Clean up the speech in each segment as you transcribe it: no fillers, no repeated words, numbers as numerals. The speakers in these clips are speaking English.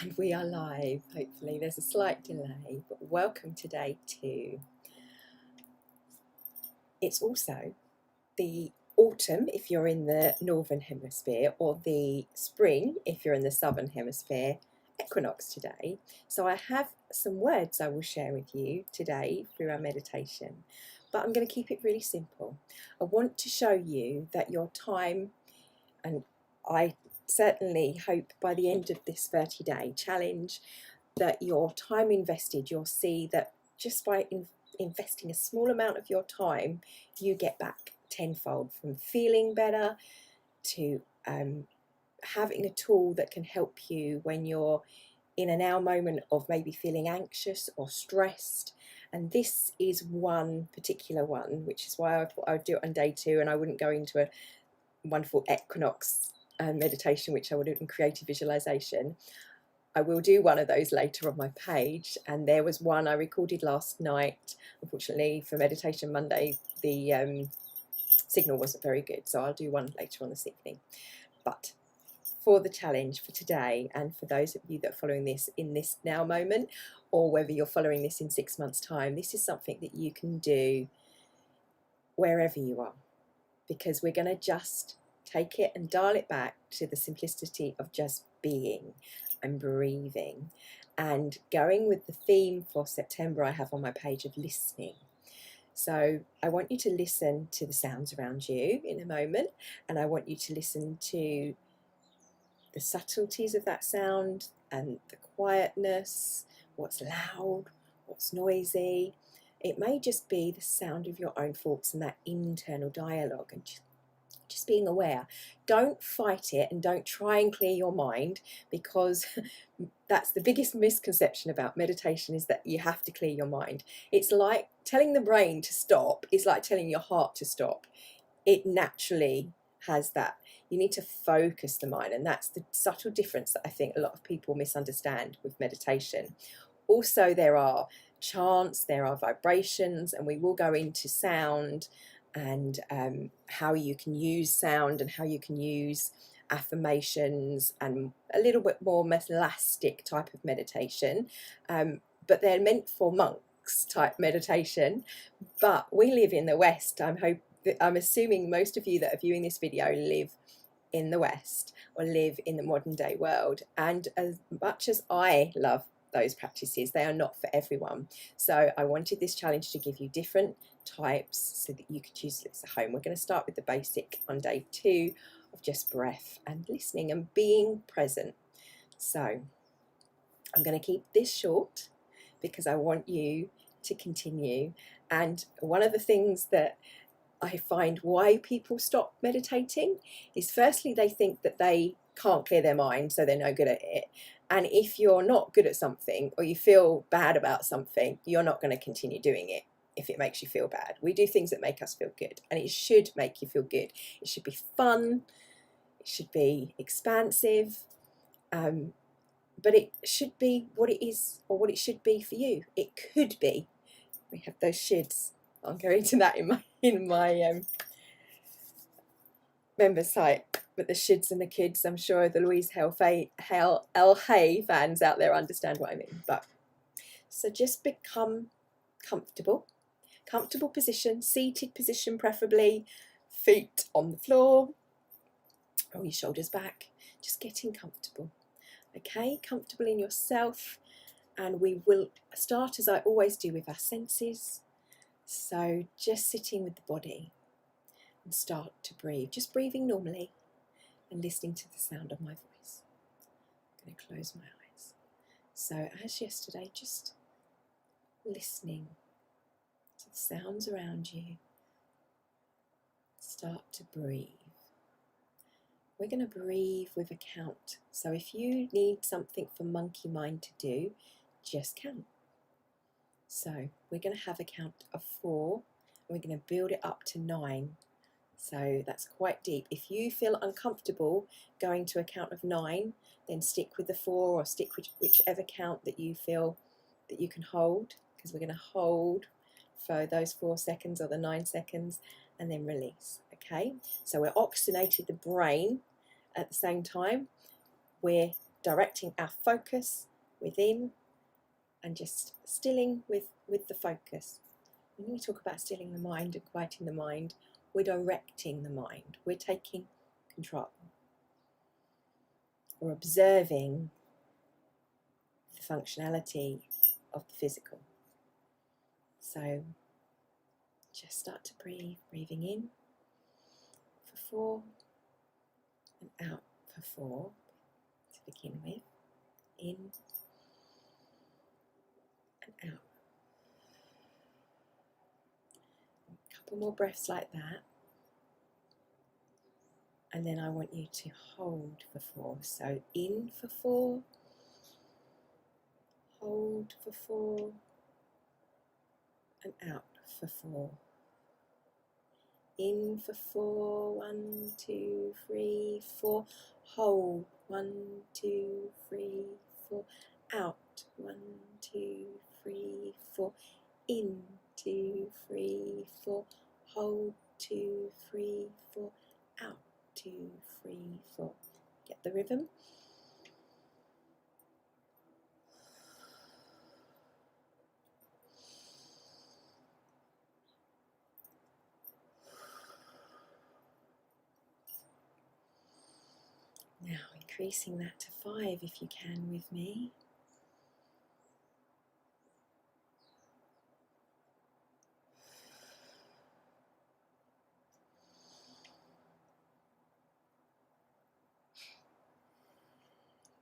And we are live. Hopefully there's a slight delay, but welcome to day 2. It's also the autumn if you're in the northern hemisphere, or the spring if you're in the southern hemisphere equinox today. So I have some words I will share with you today through our meditation, but I'm going to keep it really simple. I want to show you that your time, and I certainly hope by the end of this 30-day challenge that your time invested, you'll see that just by investing a small amount of your time, you get back tenfold, from feeling better to having a tool that can help you when you're in a now moment of maybe feeling anxious or stressed. And this is one particular one, which is why I thought I'd do it on day 2, and I wouldn't go into a wonderful equinox meditation, which I would do in creative visualization. I will do one of those later on my page, and there was one I recorded last night. Unfortunately for Meditation Monday, the signal wasn't very good, so I'll do one later on this evening. But for the challenge for today, and for those of you that are following this in this now moment, or whether you're following this in 6 months' time, this is something that you can do wherever you are, because we're going to just take it and dial it back to the simplicity of just being and breathing, and going with the theme for September I have on my page of listening. So I want you to listen to the sounds around you in a moment, and I want you to listen to the subtleties of that sound and the quietness, what's loud, what's noisy. It may just be the sound of your own thoughts and that internal dialogue, and just being aware. Don't fight it, and don't try and clear your mind, because that's the biggest misconception about meditation, is that you have to clear your mind. It's like telling the brain to stop. It's like telling your heart to stop. It naturally has that. You need to focus the mind, and that's the subtle difference that I think a lot of people misunderstand with meditation. Also, there are chants, there are vibrations, and we will go into sound and how you can use sound and how you can use affirmations and a little bit more melastic type of meditation, but they're meant for monks type meditation. But we live in the West. I'm assuming most of you that are viewing this video live in the West or live in the modern day world, and as much as I love those practices, they are not for everyone. So I wanted this challenge to give you different types so that you could use this at home. We're going to start with the basic on day 2 of just breath and listening and being present. So I'm going to keep this short because I want you to continue. And one of the things that I find why people stop meditating is, firstly, they think that they can't clear their mind, so they're no good at it. And if you're not good at something, or you feel bad about something, you're not going to continue doing it if it makes you feel bad. We do things that make us feel good, and it should make you feel good. It should be fun, it should be expansive, but it should be what it is, or what it should be for you. It could be. We have those shoulds. I'll go into that in my member site, but the shoulds and the kids, I'm sure the Louise L. Hay fans out there understand what I mean. But so just become comfortable position, seated position preferably, feet on the floor, roll your shoulders back, just getting comfortable. Okay, comfortable in yourself. And we will start, as I always do, with our senses. So just sitting with the body and start to breathe, just breathing normally and listening to the sound of my voice. I'm going to close my eyes. So as yesterday, just listening to the sounds around you. Start to breathe. We're going to breathe with a count. So if you need something for monkey mind to do, just count. So we're going to have a count of 4, and we're going to build it up to 9. So that's quite deep. If you feel uncomfortable going to a count of 9, then stick with the 4, or stick with whichever count that you feel that you can hold, because we're going to hold for those 4 seconds or the 9 seconds and then release. Okay, so we're oxygenating the brain at the same time. We're directing our focus within and just stilling with the focus. When we talk about stilling the mind and quieting the mind, we're directing the mind. We're taking control. We're observing the functionality of the physical. So just start to breathe, breathing in for 4 and out for 4 to begin with. In and out. A couple more breaths like that. And then I want you to hold for 4. So in for 4, hold for 4, and out for 4. In for 4, 1, 2, 3, 4. Hold, 1, 2, 3, 4. Out, 1, 2, 3, 4. In, 2, 3, 4. Hold, 2, 3, 4. Out, 2, 3, 4. Get the rhythm? Now increasing that to 5 if you can with me.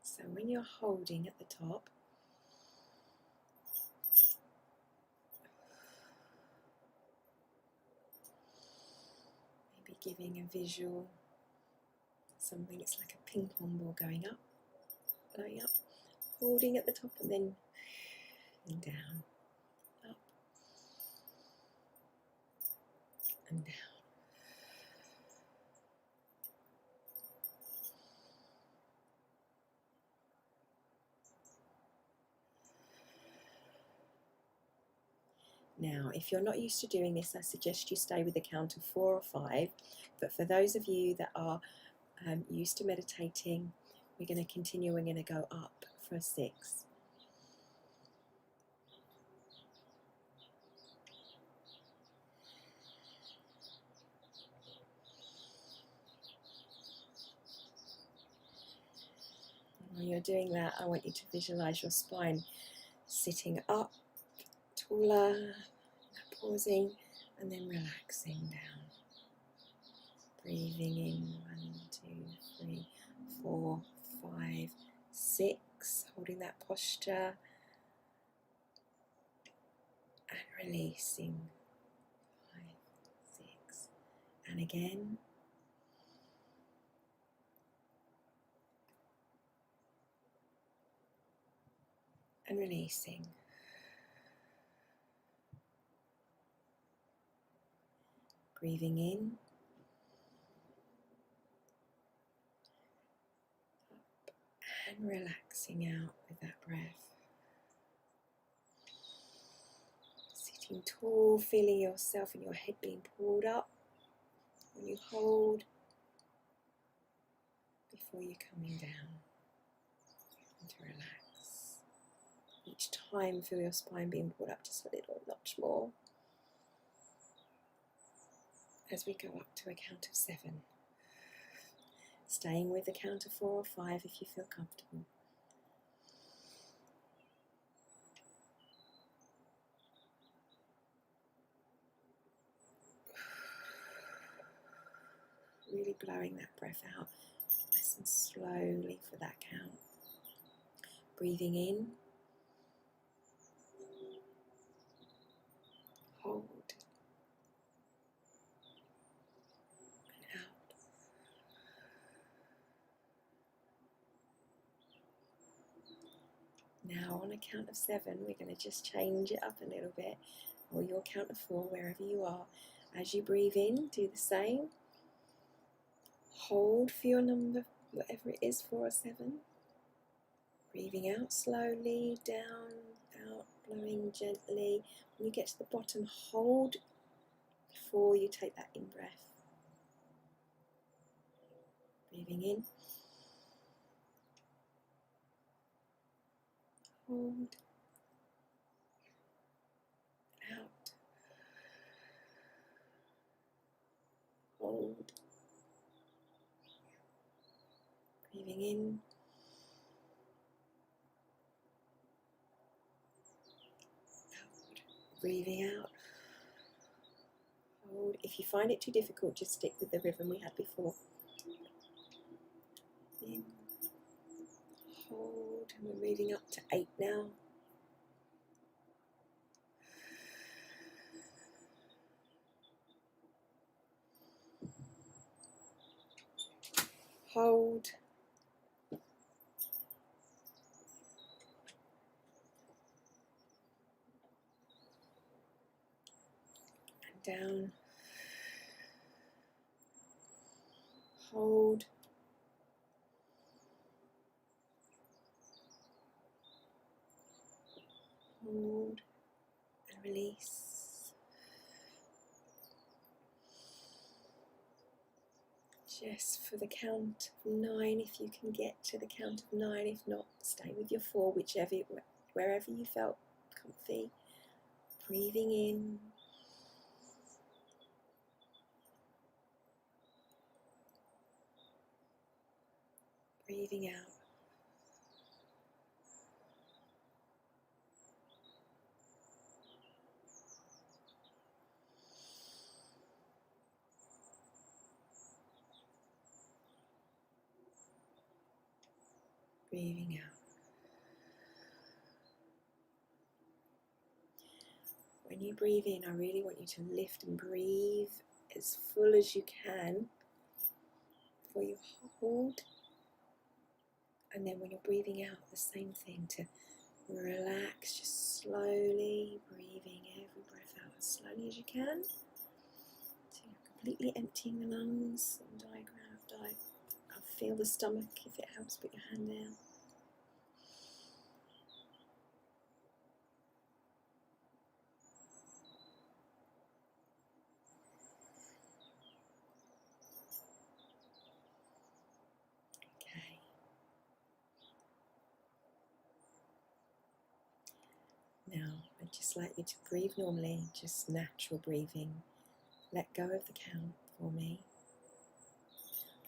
So when you're holding at the top, maybe giving a visual, something that's like a ping pong ball going up, holding at the top and then down, up and down. Now, if you're not used to doing this, I suggest you stay with a count of 4 or 5. But for those of you that are used to meditating, we're going to continue. We're going to go up for 6. While you're doing that, I want you to visualize your spine sitting up, taller, pausing, and then relaxing down. Breathing in, 1, 2, 3, 4, 5, 6, holding that posture, and releasing, 5, 6, and again. And releasing. Breathing in. Up and relaxing out with that breath. Sitting tall, feeling yourself and your head being pulled up when you hold before you coming down. And to relax. Each time feel your spine being pulled up just a little notch more. As we go up to a count of 7. Staying with the count of 4 or 5 if you feel comfortable. Really blowing that breath out nice and slowly for that count. Breathing in. Hold. And out. Now on a count of 7, we're going to just change it up a little bit, or your count of 4, wherever you are. As you breathe in, do the same. Hold for your number, whatever it is, 4 or 7. Breathing out slowly, down, out, blowing gently. When you get to the bottom, hold before you take that in-breath. Breathing in. hold, out, hold, breathing in, out, breathing out, hold. If you find it too difficult, just stick with the rhythm we had before. In, hold, and we're moving up to 8 now. Hold, and down, hold, hold, and release. Just for the count of 9, if you can get to the count of 9. If not, stay with your 4, wherever you felt comfy. Breathing in, breathing out. Breathing out. When you breathe in, I really want you to lift and breathe as full as you can before you hold. And then when you're breathing out, the same thing, to relax, just slowly breathing every breath out as slowly as you can. So you're completely emptying the lungs. And diaphragm. Feel the stomach. If it helps, put your hand down. Okay. Now, I'd just like you to breathe normally, just natural breathing. Let go of the count for me.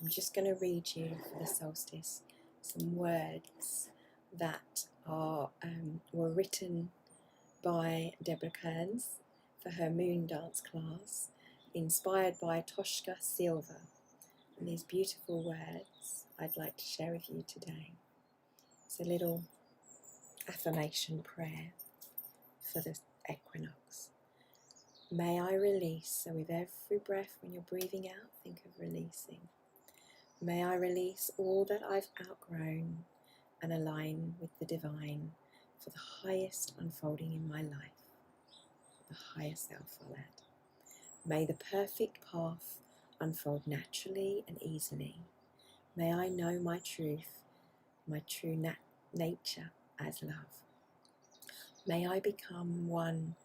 I'm just going to read you for the solstice some words that were written by Deborah Kearns for her moon dance class, inspired by Toshka Silva. And these beautiful words I'd like to share with you today. It's a little affirmation prayer for the equinox. May I release. So with every breath, when you're breathing out, think of releasing. May I release all that I've outgrown and align with the divine for the highest unfolding in my life, the highest self I'll add. May the perfect path unfold naturally and easily. May I know my truth, my true nature as love. May I become one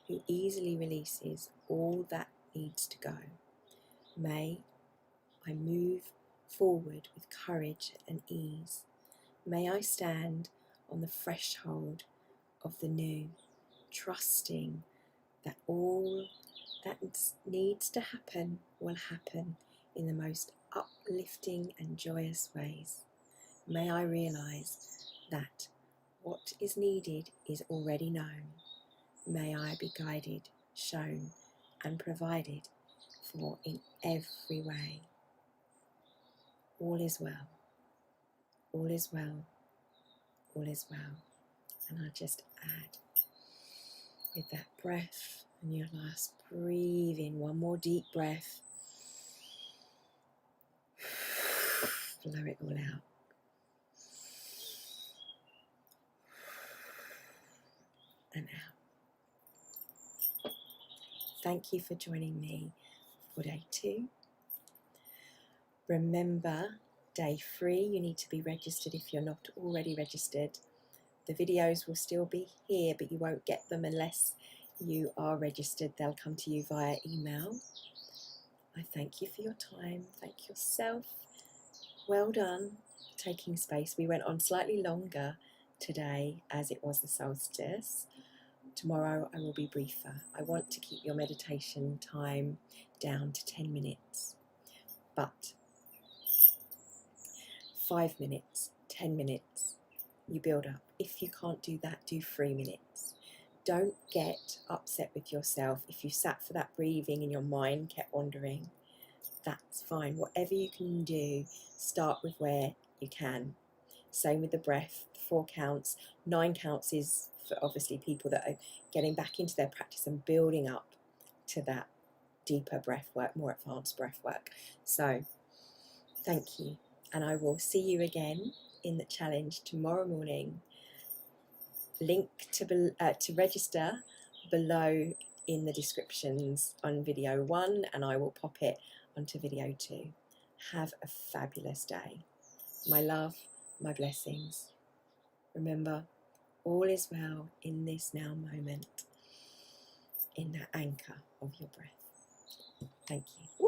who easily releases all that needs to go. May I move forward with courage and ease. May I stand on the threshold of the new, trusting that all that needs to happen will happen in the most uplifting and joyous ways. May I realize that what is needed is already known. May I be guided, shown, and provided for in every way. All is well. All is well. All is well. And I'll just add with that breath and your last breathe in, one more deep breath. Blow it all out. And out. Thank you for joining me for day 2. Remember, day 3, you need to be registered if you're not already registered. The videos will still be here, but you won't get them unless you are registered. They'll come to you via email. I thank you for your time. Thank yourself. Well done taking space. We went on slightly longer today as it was the solstice. Tomorrow I will be briefer. I want to keep your meditation time down to 10 minutes, but 5 minutes, 10 minutes, you build up. If you can't do that, do 3 minutes. Don't get upset with yourself if you sat for that breathing and your mind kept wandering. That's fine. Whatever you can do, start with where you can. Same with the breath, 4 counts. 9 counts is for obviously people that are getting back into their practice and building up to that deeper breath work, more advanced breath work. So thank you, and I will see you again in the challenge tomorrow morning. Link to register below in the descriptions on video 1, and I will pop it onto video 2. Have a fabulous day. My love, my blessings. Remember, all is well in this now moment, in that anchor of your breath. Thank you.